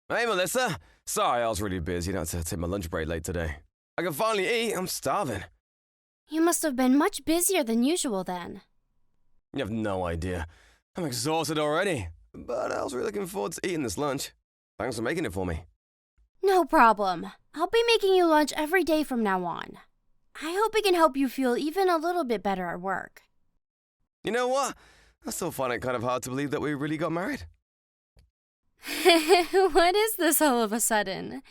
Hey, Melissa. Sorry, I was really busy. I had to take my lunch break late today. I can finally eat. I'm starving. You must have been much busier than usual then. You have no idea. I'm exhausted already. But I was really looking forward to eating this lunch. Thanks for making it for me. No problem. I'll be making you lunch every day from now on. I hope it can help you feel even a little bit better at work. You know what? I still find it kind of hard to believe that we really got married. What is this all of a sudden?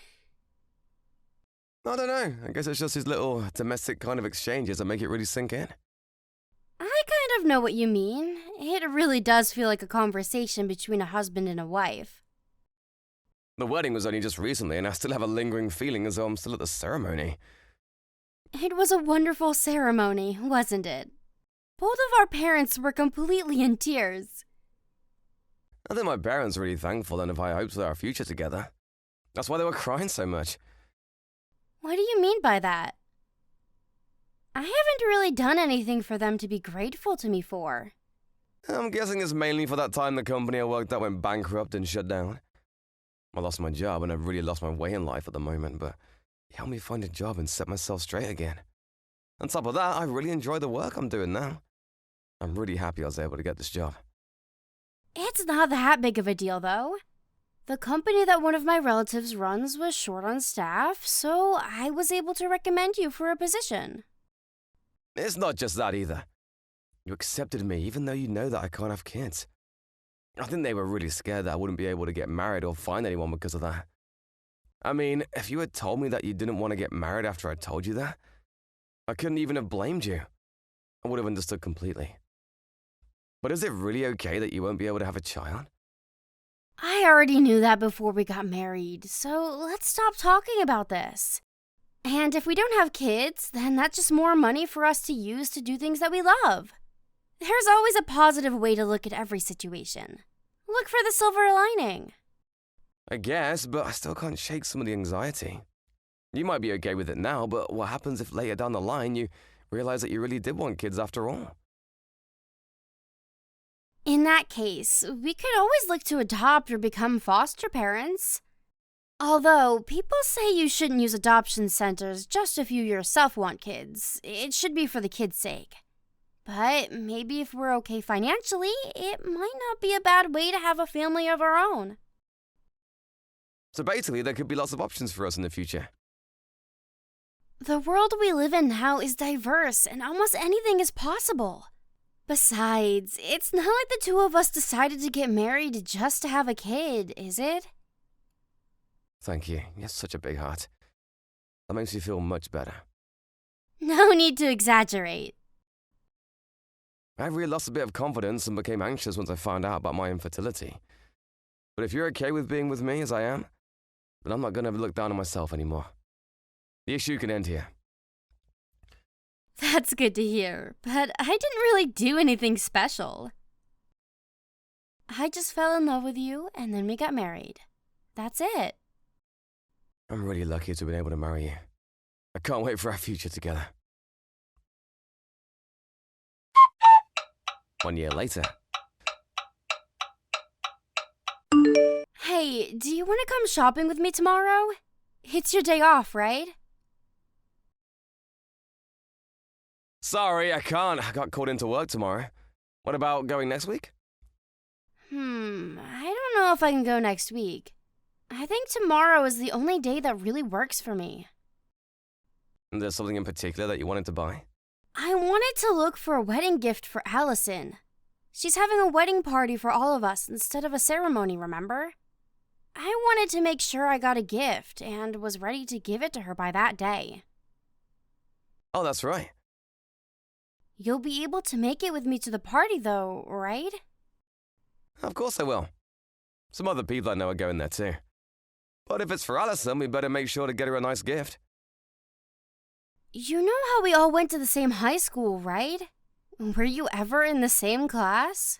I don't know. I guess it's just these little domestic kind of exchanges that make it really sink in. I kind of know what you mean. It really does feel like a conversation between a husband and a wife. The wedding was only just recently, and I still have a lingering feeling as though I'm still at the ceremony. It was a wonderful ceremony, wasn't it? Both of our parents were completely in tears. I think my parents were really thankful and have high hopes for our future together. That's why they were crying so much. What do you mean by that? I haven't really done anything for them to be grateful to me for. I'm guessing it's mainly for that time the company I worked at went bankrupt and shut down. I lost my job and I've really lost my way in life at the moment, but it helped me find a job and set myself straight again. On top of that, I really enjoy the work I'm doing now. I'm really happy I was able to get this job. It's not that big of a deal, though. The company that one of my relatives runs was short on staff, so I was able to recommend you for a position. It's not just that either. You accepted me even though you know that I can't have kids. I think they were really scared that I wouldn't be able to get married or find anyone because of that. I mean, if you had told me that you didn't want to get married after I told you that, I couldn't even have blamed you. I would have understood completely. But is it really okay that you won't be able to have a child? I already knew that before we got married, so let's stop talking about this. And if we don't have kids, then that's just more money for us to use to do things that we love. There's always a positive way to look at every situation. Look for the silver lining. I guess, but I still can't shake some of the anxiety. You might be okay with it now, but what happens if later down the line you realize that you really did want kids after all? In that case, we could always look to adopt or become foster parents. Although, people say you shouldn't use adoption centers just if you yourself want kids. It should be for the kids' sake. But maybe if we're okay financially, it might not be a bad way to have a family of our own. So basically, there could be lots of options for us in the future. The world we live in now is diverse and almost anything is possible. Besides, it's not like the two of us decided to get married just to have a kid, is it? Thank you. You have such a big heart. That makes me feel much better. No need to exaggerate. I really lost a bit of confidence and became anxious once I found out about my infertility. But if you're okay with being with me as I am, then I'm not going to look down on myself anymore. The issue can end here. That's good to hear, but I didn't really do anything special. I just fell in love with you and then we got married. That's it. I'm really lucky to have been able to marry you. I can't wait for our future together. 1 year later. Hey, do you want to come shopping with me tomorrow? It's your day off, right? Sorry, I can't. I got called into work tomorrow. What about going next week? I don't know if I can go next week. I think tomorrow is the only day that really works for me. There's something in particular that you wanted to buy? I wanted to look for a wedding gift for Allison. She's having a wedding party for all of us instead of a ceremony, remember? I wanted to make sure I got a gift and was ready to give it to her by that day. Oh, that's right. You'll be able to make it with me to the party, though, right? Of course I will. Some other people I know are going there too. But if it's for Allison, we better make sure to get her a nice gift. You know how we all went to the same high school, right? Were you ever in the same class?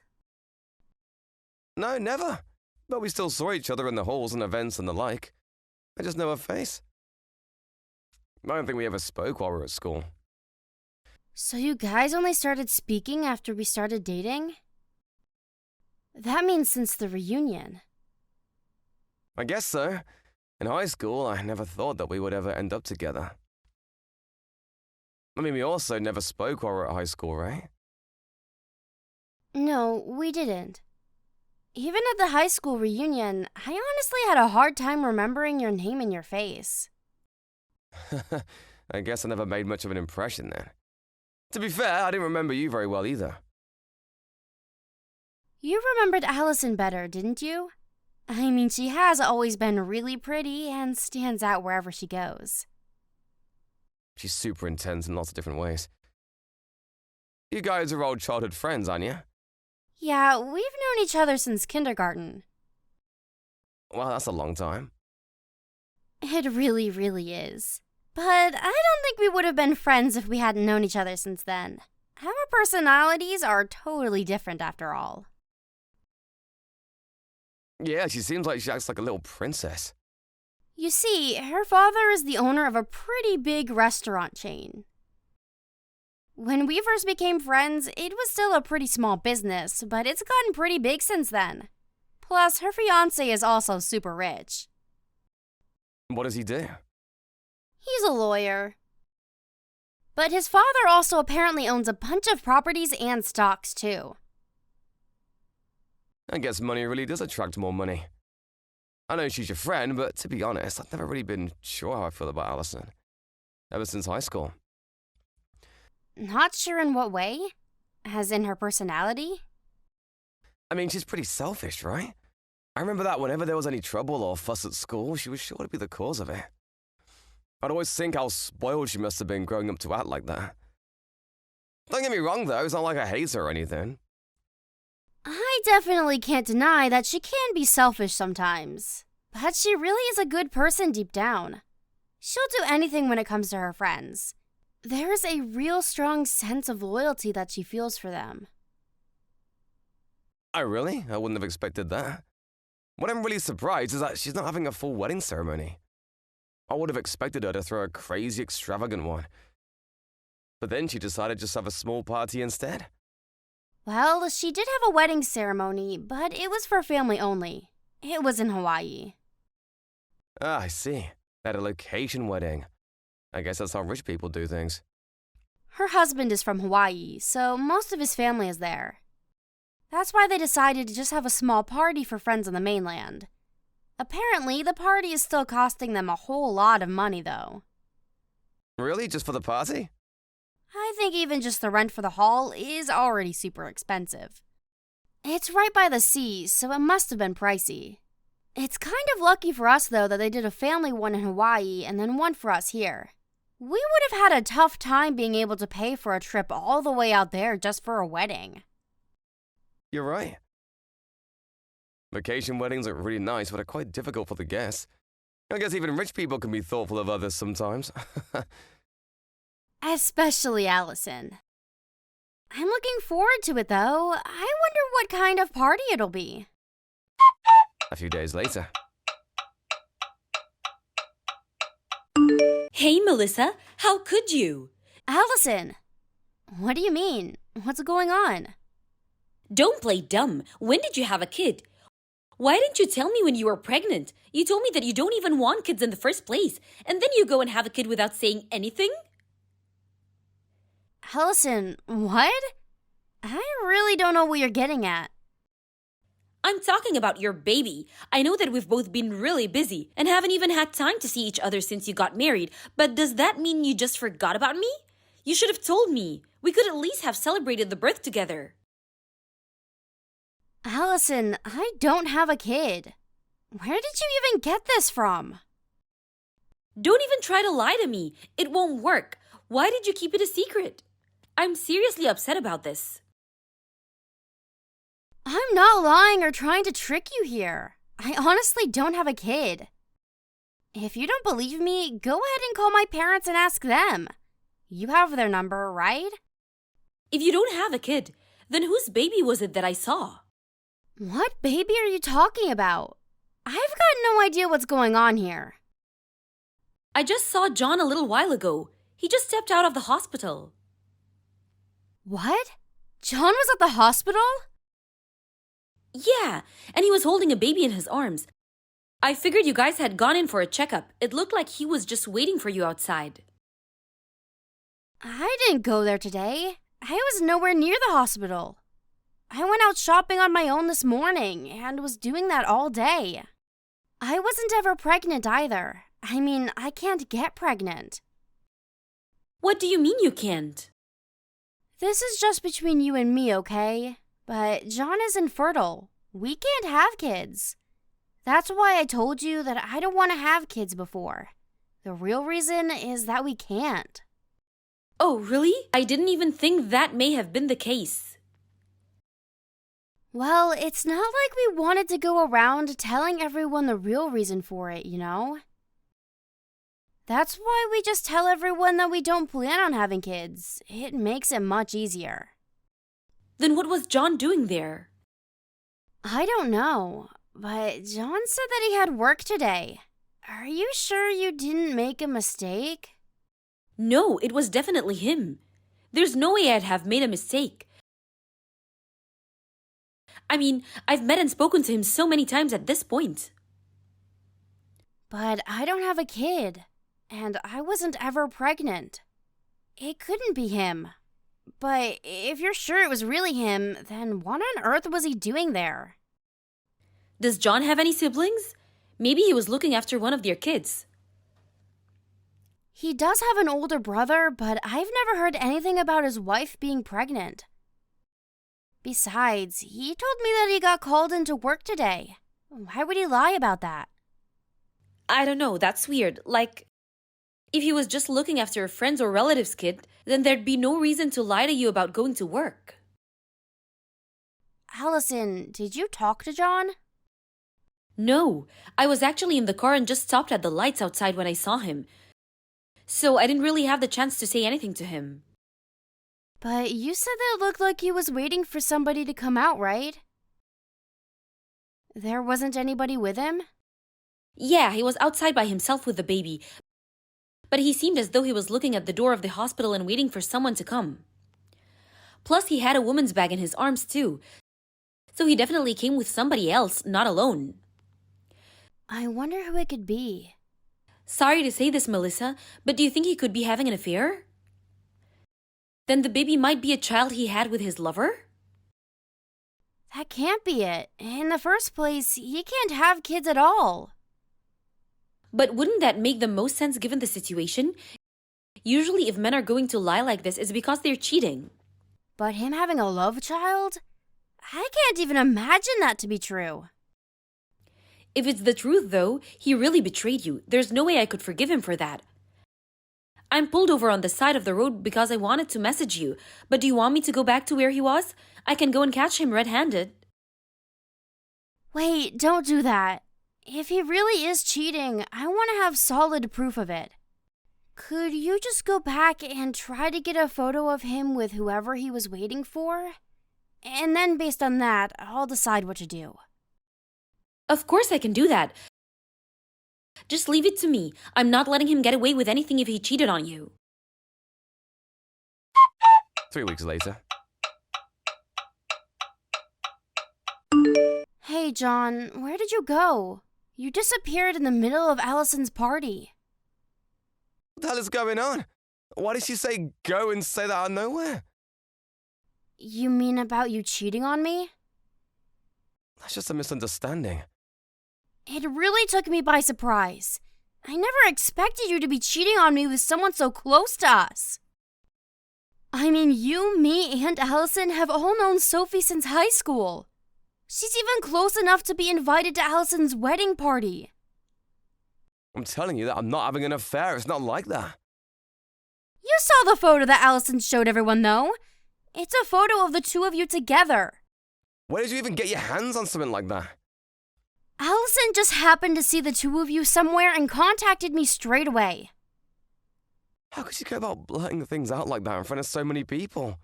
No, never. But we still saw each other in the halls and events and the like. I just know her face. I don't think we ever spoke while we were at school. So you guys only started speaking after we started dating? That means since the reunion. I guess so. In high school, I never thought that we would ever end up together. I mean, we also never spoke while we were at high school, right? No, we didn't. Even at the high school reunion, I honestly had a hard time remembering your name and your face. I guess I never made much of an impression then. To be fair, I didn't remember you very well either. You remembered Allison better, didn't you? I mean, she has always been really pretty and stands out wherever she goes. She's super intense in lots of different ways. You guys are old childhood friends, aren't you? Yeah, we've known each other since kindergarten. Well, that's a long time. It really, really is. But I don't think we would have been friends if we hadn't known each other since then. Our personalities are totally different after all. Yeah, she seems like she acts like a little princess. You see, her father is the owner of a pretty big restaurant chain. When we first became friends, it was still a pretty small business, but it's gotten pretty big since then. Plus, her fiancé is also super rich. What does he do? He's a lawyer. But his father also apparently owns a bunch of properties and stocks, too. I guess money really does attract more money. I know she's your friend, but to be honest, I've never really been sure how I feel about Allison. Ever since high school. Not sure in what way? As in her personality? I mean, she's pretty selfish, right? I remember that whenever there was any trouble or fuss at school, she was sure to be the cause of it. I'd always think how spoiled she must have been growing up to act like that. Don't get me wrong, though, it's not like I hate her or anything. I definitely can't deny that she can be selfish sometimes. But she really is a good person deep down. She'll do anything when it comes to her friends. There is a real strong sense of loyalty that she feels for them. Oh, really? I wouldn't have expected that. What I'm really surprised is that she's not having a full wedding ceremony. I would have expected her to throw a crazy, extravagant one. But then she decided just to have a small party instead. Well, she did have a wedding ceremony, but it was for family only. It was in Hawaii. Ah, I see. They had a location wedding. I guess that's how rich people do things. Her husband is from Hawaii, so most of his family is there. That's why they decided to just have a small party for friends on the mainland. Apparently, the party is still costing them a whole lot of money, though. Really? Just for the party? I think even just the rent for the hall is already super expensive. It's right by the sea, so it must have been pricey. It's kind of lucky for us, though, that they did a family one in Hawaii and then one for us here. We would have had a tough time being able to pay for a trip all the way out there just for a wedding. You're right. Vacation weddings are really nice, but are quite difficult for the guests. I guess even rich people can be thoughtful of others sometimes. Especially Allison. I'm looking forward to it, though. I wonder what kind of party it'll be. A few days later. Hey, Melissa, how could you? Allison! What do you mean? What's going on? Don't play dumb. When did you have a kid? Why didn't you tell me when you were pregnant? You told me that you don't even want kids in the first place, and then you go and have a kid without saying anything? Allison, what? I really don't know what you're getting at. I'm talking about your baby. I know that we've both been really busy and haven't even had time to see each other since you got married, but does that mean you just forgot about me? You should have told me. We could at least have celebrated the birth together. Allison, I don't have a kid. Where did you even get this from? Don't even try to lie to me. It won't work. Why did you keep it a secret? I'm seriously upset about this. I'm not lying or trying to trick you here. I honestly don't have a kid. If you don't believe me, go ahead and call my parents and ask them. You have their number, right? If you don't have a kid, then whose baby was it that I saw? What baby are you talking about? I've got no idea what's going on here. I just saw John a little while ago. He just stepped out of the hospital. What? John was at the hospital? Yeah, and he was holding a baby in his arms. I figured you guys had gone in for a checkup. It looked like he was just waiting for you outside. I didn't go there today. I was nowhere near the hospital. I went out shopping on my own this morning and was doing that all day. I wasn't ever pregnant either. I mean, I can't get pregnant. What do you mean you can't? This is just between you and me, okay? But John is infertile. We can't have kids. That's why I told you that I don't want to have kids before. The real reason is that we can't. Oh, really? I didn't even think that may have been the case. Well, it's not like we wanted to go around telling everyone the real reason for it, you know? That's why we just tell everyone that we don't plan on having kids. It makes it much easier. Then what was John doing there? I don't know, but John said that he had work today. Are you sure you didn't make a mistake? No, it was definitely him. There's no way I'd have made a mistake. I mean, I've met and spoken to him so many times at this point. But I don't have a kid, and I wasn't ever pregnant. It couldn't be him. But if you're sure it was really him, then what on earth was he doing there? Does John have any siblings? Maybe he was looking after one of their kids. He does have an older brother, but I've never heard anything about his wife being pregnant. Besides, he told me that he got called into work today. Why would he lie about that? I don't know, that's weird. Like, if he was just looking after a friend's or relative's kid, then there'd be no reason to lie to you about going to work. Allison, did you talk to John? No, I was actually in the car and just stopped at the lights outside when I saw him. So I didn't really have the chance to say anything to him. But you said that it looked like he was waiting for somebody to come out, right? There wasn't anybody with him? Yeah, he was outside by himself with the baby. But he seemed as though he was looking at the door of the hospital and waiting for someone to come. Plus, he had a woman's bag in his arms too. So he definitely came with somebody else, not alone. I wonder who it could be. Sorry to say this, Melissa, but do you think he could be having an affair? Then the baby might be a child he had with his lover? That can't be it. In the first place, he can't have kids at all. But wouldn't that make the most sense given the situation? Usually if men are going to lie like this, it's because they're cheating. But him having a love child? I can't even imagine that to be true. If it's the truth, though, he really betrayed you. There's no way I could forgive him for that. I'm pulled over on the side of the road because I wanted to message you. But do you want me to go back to where he was? I can go and catch him red-handed. Wait, don't do that. If he really is cheating, I want to have solid proof of it. Could you just go back and try to get a photo of him with whoever he was waiting for? And then based on that, I'll decide what to do. Of course I can do that. Just leave it to me. I'm not letting him get away with anything if he cheated on you. 3 weeks later. Hey, John, where did you go? You disappeared in the middle of Allison's party. What the hell is going on? Why did she say go and say that out of nowhere? You mean about you cheating on me? That's just a misunderstanding. It really took me by surprise. I never expected you to be cheating on me with someone so close to us. I mean, you, me, and Allison have all known Sophie since high school. She's even close enough to be invited to Allison's wedding party. I'm telling you that I'm not having an affair. It's not like that. You saw the photo that Allison showed everyone, though. It's a photo of the two of you together. Where did you even get your hands on something like that? Allison just happened to see the two of you somewhere and contacted me straight away. How could you go about blurting things out like that in front of so many people?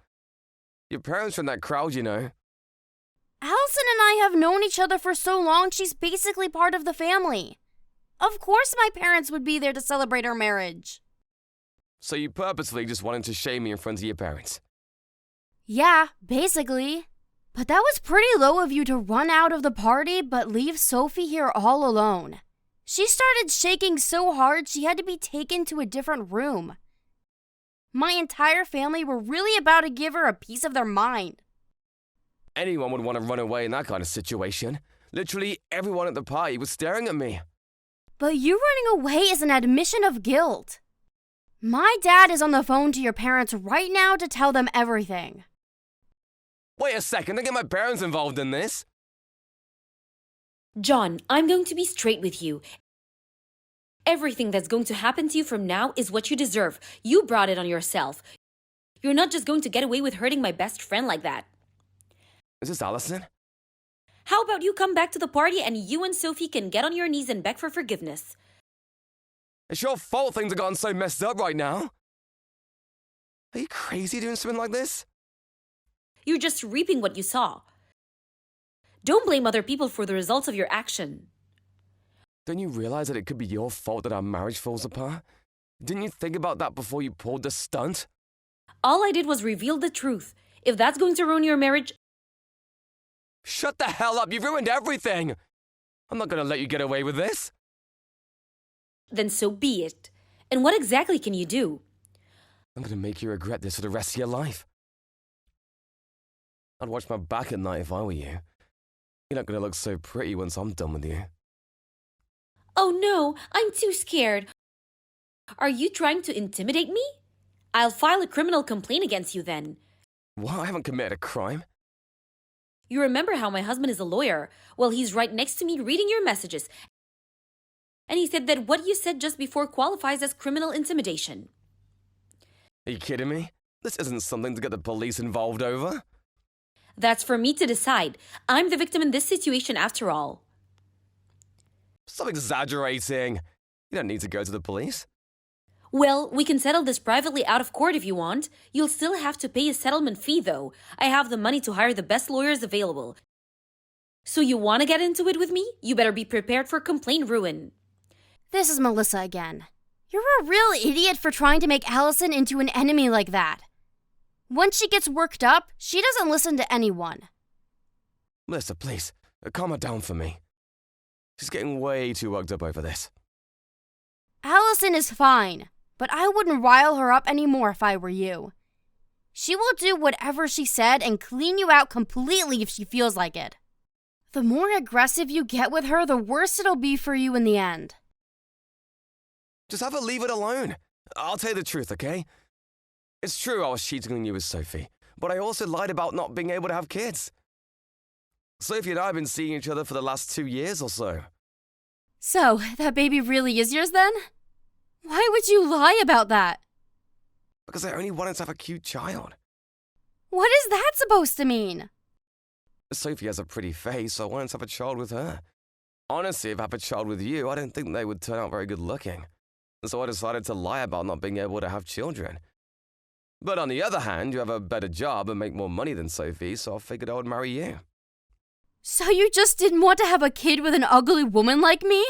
Your parents are in that crowd, you know. Allison and I have known each other for so long, she's basically part of the family. Of course my parents would be there to celebrate our marriage. So you purposely just wanted to shame me in front of your parents? Yeah, basically. But that was pretty low of you to run out of the party but leave Sophie here all alone. She started shaking so hard she had to be taken to a different room. My entire family were really about to give her a piece of their mind. Anyone would want to run away in that kind of situation. Literally everyone at the party was staring at me. But you running away is an admission of guilt. My dad is on the phone to your parents right now to tell them everything. Wait a second, don't get my parents involved in this. John, I'm going to be straight with you. Everything that's going to happen to you from now is what you deserve. You brought it on yourself. You're not just going to get away with hurting my best friend like that. Is this Allison? How about you come back to the party and you and Sophie can get on your knees and beg for forgiveness? It's your fault things have gotten so messed up right now. Are you crazy doing something like this? You're just reaping what you saw. Don't blame other people for the results of your action. Don't you realize that it could be your fault that our marriage falls apart? Didn't you think about that before you pulled the stunt? All I did was reveal the truth. If that's going to ruin your marriage... Shut the hell up, you've ruined everything! I'm not gonna let you get away with this. Then so be it. And what exactly can you do? I'm gonna make you regret this for the rest of your life. I'd watch my back at night if I were you. You're not gonna look so pretty once I'm done with you. Oh no, I'm too scared. Are you trying to intimidate me? I'll file a criminal complaint against you then. What? I haven't committed a crime. You remember how my husband is a lawyer? Well, he's right next to me reading your messages. And he said that what you said just before qualifies as criminal intimidation. Are you kidding me? This isn't something to get the police involved over. That's for me to decide. I'm the victim in this situation after all. Stop exaggerating. You don't need to go to the police. Well, we can settle this privately out of court if you want. You'll still have to pay a settlement fee, though. I have the money to hire the best lawyers available. So you want to get into it with me? You better be prepared for complaint ruin. This is Melissa again. You're a real idiot for trying to make Allison into an enemy like that. Once she gets worked up, she doesn't listen to anyone. Melissa, please, calm her down for me. She's getting way too worked up over this. Allison is fine, but I wouldn't rile her up anymore if I were you. She will do whatever she said and clean you out completely if she feels like it. The more aggressive you get with her, the worse it'll be for you in the end. Just have her leave it alone. I'll tell you the truth, okay? It's true I was cheating on you with Sophie, but I also lied about not being able to have kids. Sophie and I have been seeing each other for the last 2 years or so. So, that baby really is yours then? Why would you lie about that? Because I only wanted to have a cute child. What is that supposed to mean? Sophie has a pretty face, so I wanted to have a child with her. Honestly, if I have a child with you, I don't think they would turn out very good looking. So I decided to lie about not being able to have children. But on the other hand, you have a better job and make more money than Sophie, so I figured I would marry you. So you just didn't want to have a kid with an ugly woman like me?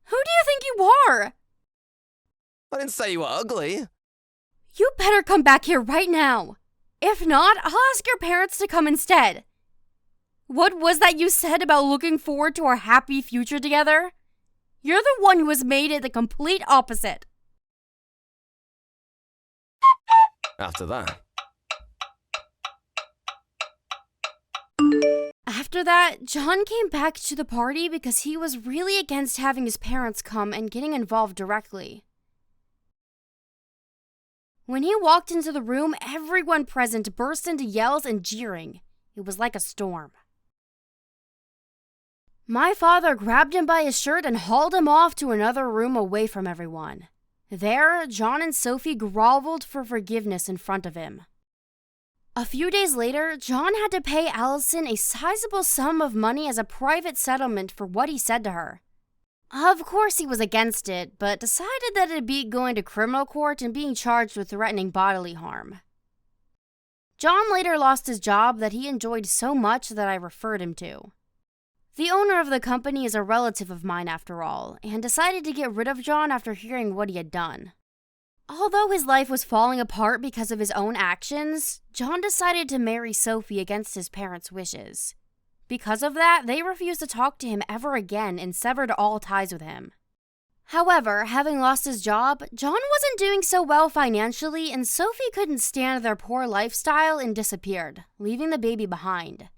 Who do you think you are? I didn't say you were ugly. You better come back here right now. If not, I'll ask your parents to come instead. What was that you said about looking forward to our happy future together? You're the one who has made it the complete opposite. After that, John came back to the party because he was really against having his parents come and getting involved directly. When he walked into the room, everyone present burst into yells and jeering. It was like a storm. My father grabbed him by his shirt and hauled him off to another room away from everyone. There, John and Sophie groveled for forgiveness in front of him. A few days later, John had to pay Allison a sizable sum of money as a private settlement for what he said to her. Of course he was against it, but decided that it'd be going to criminal court and being charged with threatening bodily harm. John later lost his job that he enjoyed so much that I referred him to. The owner of the company is a relative of mine after all, and decided to get rid of John after hearing what he had done. Although his life was falling apart because of his own actions, John decided to marry Sophie against his parents' wishes. Because of that, they refused to talk to him ever again and severed all ties with him. However, having lost his job, John wasn't doing so well financially, and Sophie couldn't stand their poor lifestyle and disappeared, leaving the baby behind.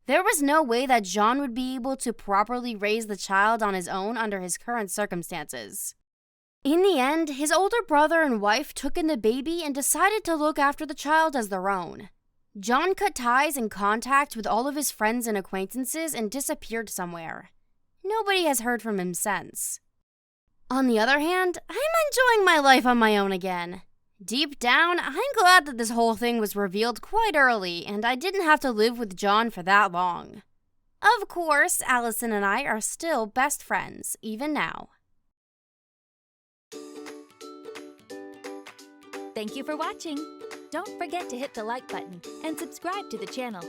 There was no way that John would be able to properly raise the child on his own under his current circumstances. In the end, his older brother and wife took in the baby and decided to look after the child as their own. John cut ties and contact with all of his friends and acquaintances and disappeared somewhere. Nobody has heard from him since. On the other hand, I'm enjoying my life on my own again. Deep down, I'm glad that this whole thing was revealed quite early and I didn't have to live with John for that long. Of course, Allison and I are still best friends, even now. Thank you for watching. Don't forget to hit the like button and subscribe to the channel.